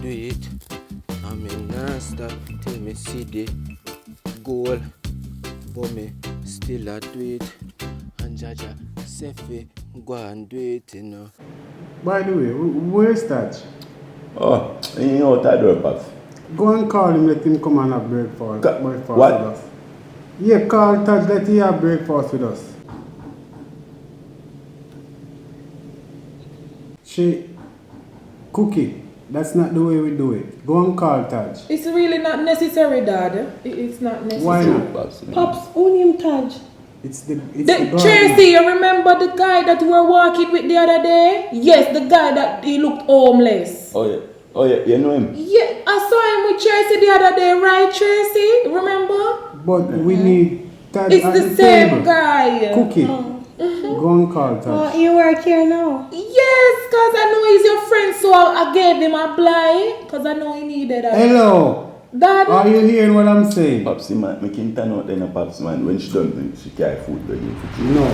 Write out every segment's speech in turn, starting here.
it. I mean, not stop till me see the goal. But me still a do it. And Jaja Sefi go and do it, you know. By the way, where's Taj? Oh, you know what I do, Pops? Go and call him, let him come and have breakfast What? with us. Yeah, call Taj, let him have breakfast with us. Cookie, that's not the way we do it. Go and call Taj. It's really not necessary, Dad. It's not necessary. Why not? Pops, who named Taj? It's the Tracy, you remember the guy that we were walking with the other day? Yes, the guy that he looked homeless. Oh yeah, you know him? Yeah, I saw him with Tracy the other day, right, Tracy? Remember? But we need Taj It's at the same table. guy. Cookie, go and call Taj. Oh, you work here now? Yes, because I know he's your friend, so I gave him a blind, because I know he needed a... Hello. Daddy? Are you hearing what I'm saying? Pops, man, make him turn out then a Pops, man. When she done, she carry food to you. No.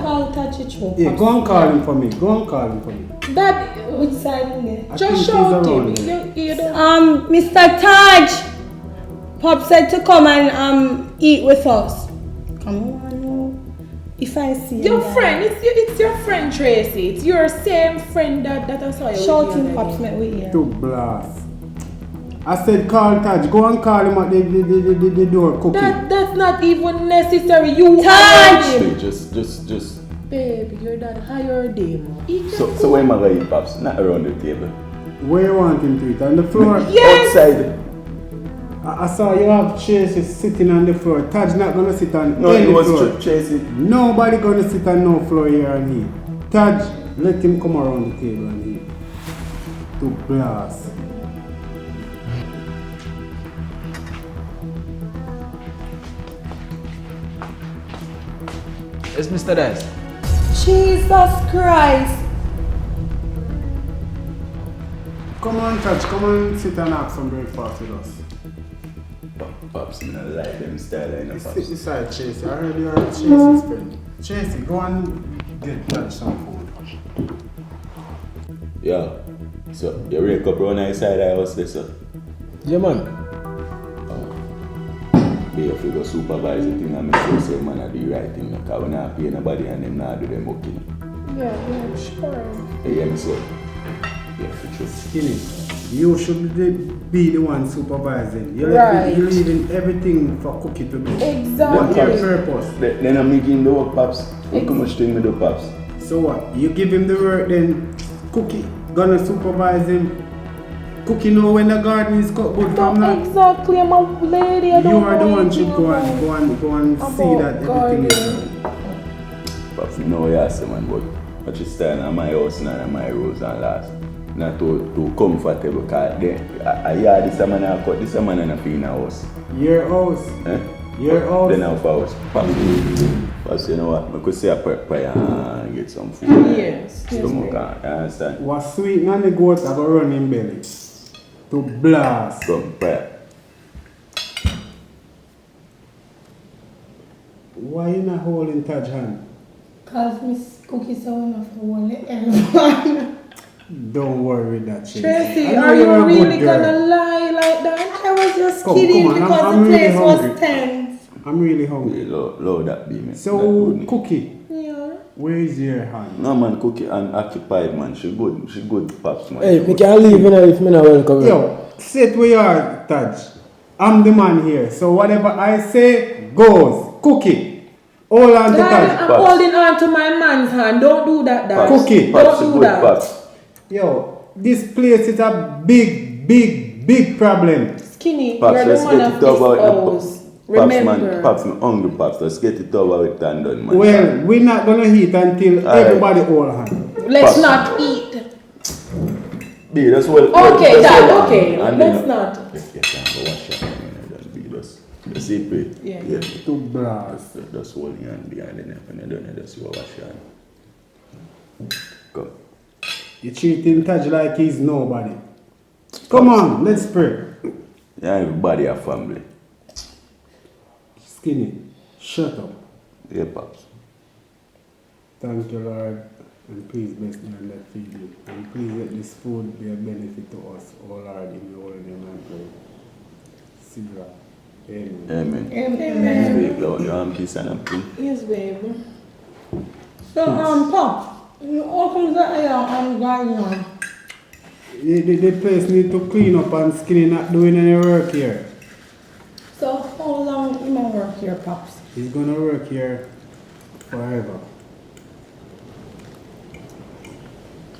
Call Taj it through. Yeah, go and call him for me. Go and call him for me. Daddy, Which side is it? just shout him. You don't... Mr. Taj! Pop said to come and eat with us. Come on, no. If I see Your him, friend, it's your friend Tracy. It's your same friend that I saw you shout with him, the Pops, other day. make we hear. To blast. I said call Taj. Go and call him at the door, Cookie. That's not even necessary. You Taj! hired him. Just. Baby, your dad hired him. So where am I going to eat, Pops? Not around the table. Where you want him to eat? On the floor? Yes! Outside. I saw you have Tracy sitting on the floor. Taj not gonna sit on No, any it was floor. Tracy. Nobody gonna sit on no floor here and eat. Taj, let him come around the table and eat. To blast. It's Mr. Dice. Jesus Christ! Come on, Taj, come and sit and have some breakfast with us. Pops, I don't like them style, I know, Sit Pops. beside Tracy. I heard you are Tracy's friend. Tracy, go and get Taj some food. Yeah. So, you wake up around the side of the house there, sir? Yeah, man. They have to go supervise the thing and make sure say man I do the right thing. Because we not pay nobody and them not do them okay. Yeah, sure. You hear me, sir? Yeah, for sure. Skinny, you should be the one supervising. You're Right. leaving everything for Cookie to do. Exactly. What's your purpose? Then I'm making the work, Pops. Look how much thing me do, Pops. So what? You give him the work, then Cookie gonna supervise him. Cookie know when the garden is cut good from now. Exactly, I'm a lady. I You don't are the know one should anything go and see about that everything is gardening. done. Pops, you know what you say, man, but what you stand on my house and on my rules and laws. Not too comfortable, because I hear this man I cut, this man in a fee in a house. Your house. Eh? Your house. Then I'll house. Pops, you know what? I could say a prayer and get some food. Yes. Stomach, you understand? What sweet and the goat are gonna run in belly. To blast. Some prayer. Why you not holding Taj hand? Cause Miss Cookie saw enough to hold everyone. Don't worry with that, Tracy. Tracy, I know are you you're a good really girl. gonna lie like that? I was just Come kidding on, because I'm the really place hungry. was tense. I'm really hungry. Low that be, man. So, Cookie, Yeah. where is your hand? No, man, Cookie unoccupied, man. She good, Pops, man. Hey, me can't leave you know if me not welcome. Yo, sit where you are, Taj. I'm the man here, so whatever I say goes. Cookie, hold on to Dad, Taj. I'm holding on to my man's hand. Don't do that, Dad. Cookie. Pops, she Don't do good, that. Pops. Yo, this place is a big problem. Skinny, Pops, you're the let's man get of it this over with. house. Pops, Remember. man, Pops, I'm hungry, Pops. Let's get it over with and done, man. Well, we're not gonna eat until Aye. everybody hold hand. Let's Pops. not eat. B, that's well. Okay, that's Dad, well. okay. And Let's then, not. Yes, go wash your hand, that's B, that's it, B. Yeah. To blast. Just hold your hand behind the neck when you're done, just go wash your hand. Come. You treating Taj like he's nobody. Come on, let's pray. Yeah, everybody a family. Skinny, shut up. Yeah, Pops. Thank you, Lord. And please bless me and let feed me. And please let this food be a benefit to us, all Lord, in your holy name and pray. Sibra. Amen. Amen. Amen. Speak loud, you want peace and happy. Yes, baby. So, Pop, you open the air and going on. The place need to clean up and Skinny not doing any work here. So, how long you gonna work here, Pops? He's gonna work here forever.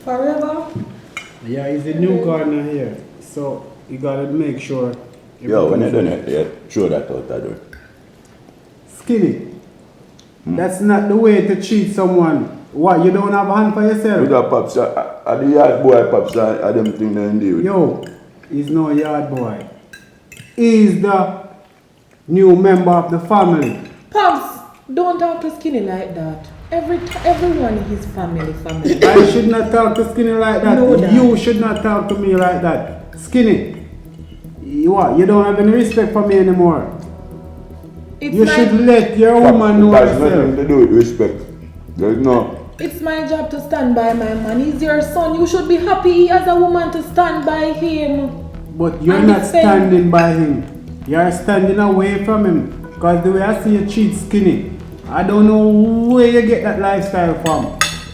Forever? Yeah, he's a new gardener here. So you gotta make sure. Yo, when you done it, yeah, throw that out the door. Skinny. That's not the way to treat someone. What, you don't have a hand for yourself? With the pops, are the yard boy pops, are them thing they deal with? Yo, he's no yard boy. He's the new member of the family. Pops, don't talk to Skinny like that. Everyone is his family. I should not talk to Skinny like that. No, Dad. You should not talk to me like that. Skinny, you what? You don't have any respect for me anymore. You should let your woman know That's nothing herself. to do with respect. There's no. It's my job to stand by my man. He's your son. You should be happy as a woman to stand by him. But you're And not defend- standing by him. You're standing away from him. Because the way I see you treat Skinny, I don't know where you get that lifestyle from.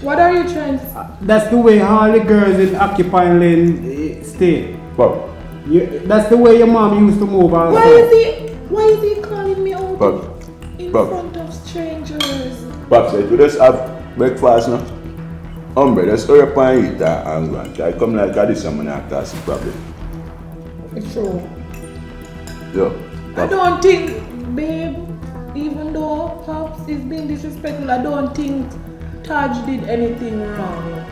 What are you trying to say? That's the way all the girls in Occupying Lane stay. Pop, That's the way your mom used to move also. Why is he calling me out Pop, in Pop. front of strangers? Pops, if you just have breakfast now, hombre, just hurry up and eat and go and try. Come like this, I'm gonna cause a problem. It's true. Yo, I Pop. don't think, babe, even though Pops is being disrespectful, I don't think Taj did anything wrong.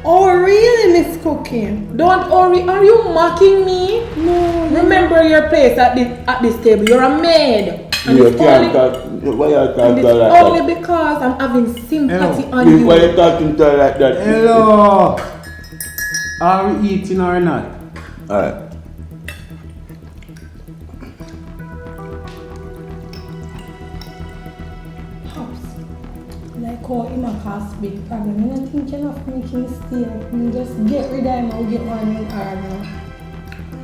Oh, really, Miss Cookie? Don't worry, are you mocking me? No. Remember your place at this table. You're a maid. And You it's can't only, talk. Why you and talk it's to her like only because I'm having sympathy Hello. on that? you. Why you talking to her like that? Hello. Are we eating or not? Alright. Pops, like how him a cause big problem. I don't think enough make him stay. And just get rid of him and get one in army.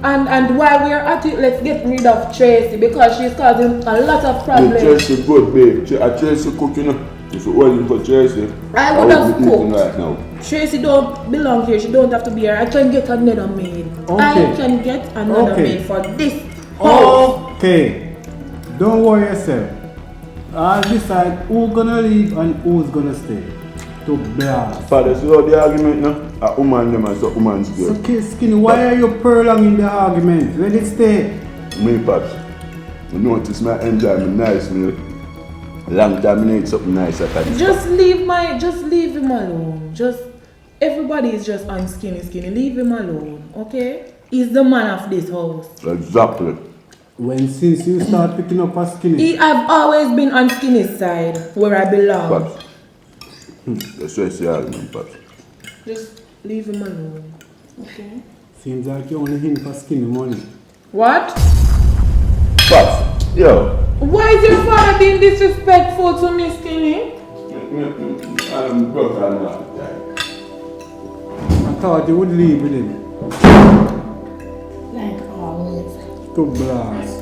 And while we're at it, let's get rid of Tracy because she's causing a lot of Yeah, problems. Tracy good, babe. Tracy cooking. If it wasn't for Tracy, I would have be eating cooked. right now. Tracy don't belong here. She don't have to be here. I can get another maid. Okay. I can get another Okay. maid for this house. Okay. Don't worry yourself. I'll decide who's gonna leave and who's gonna stay. To blast. Father, see how the argument now? A woman them and so woman's girl. Okay, Skinny, why are you prolonging the argument? Let it stay. Me, Pops. You notice my enjoy my nice meal. Long time I need something nice at this. Just leave him alone. Everybody is just on Skinny. Leave him alone, okay? He's the man of this house. Exactly. Since you start picking up a Skinny. I've always been on Skinny's side, where I belong. Pops. That's why I say argument, Pops. Just leave him alone, okay? Seems like you only in for Skinny money. What? Pops, yo. Why is your father being disrespectful to me, Skinny? I'm broke on that. I thought you would leave with him. Like always. To blast.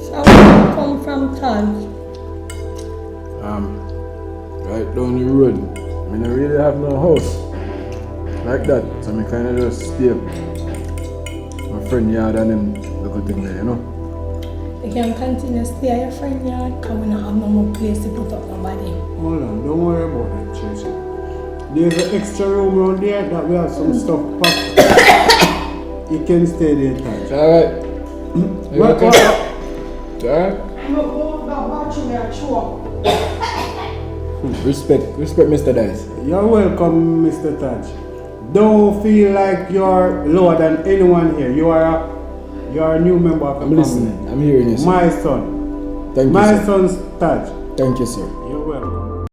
So where you come from, Taj? Right down the road. I don't really have no house like that, so I kind of just stay my friend yard and them little thing there, you know. You can continue to stay at your friend yard because we don't have no more place to put up nobody. Hold on, don't worry about that, Tracy. There's an extra room around there that we have some stuff packed. You can stay there, Taj. Alright. What? Alright. Respect Mr. Dice. You're welcome, Mr. Taj. Don't feel like you're lower than anyone here. You're a new member of the I'm family. listening. I'm hearing you, sir. My son. Thank you, My sir. son's Taj. Thank you, sir. You're welcome.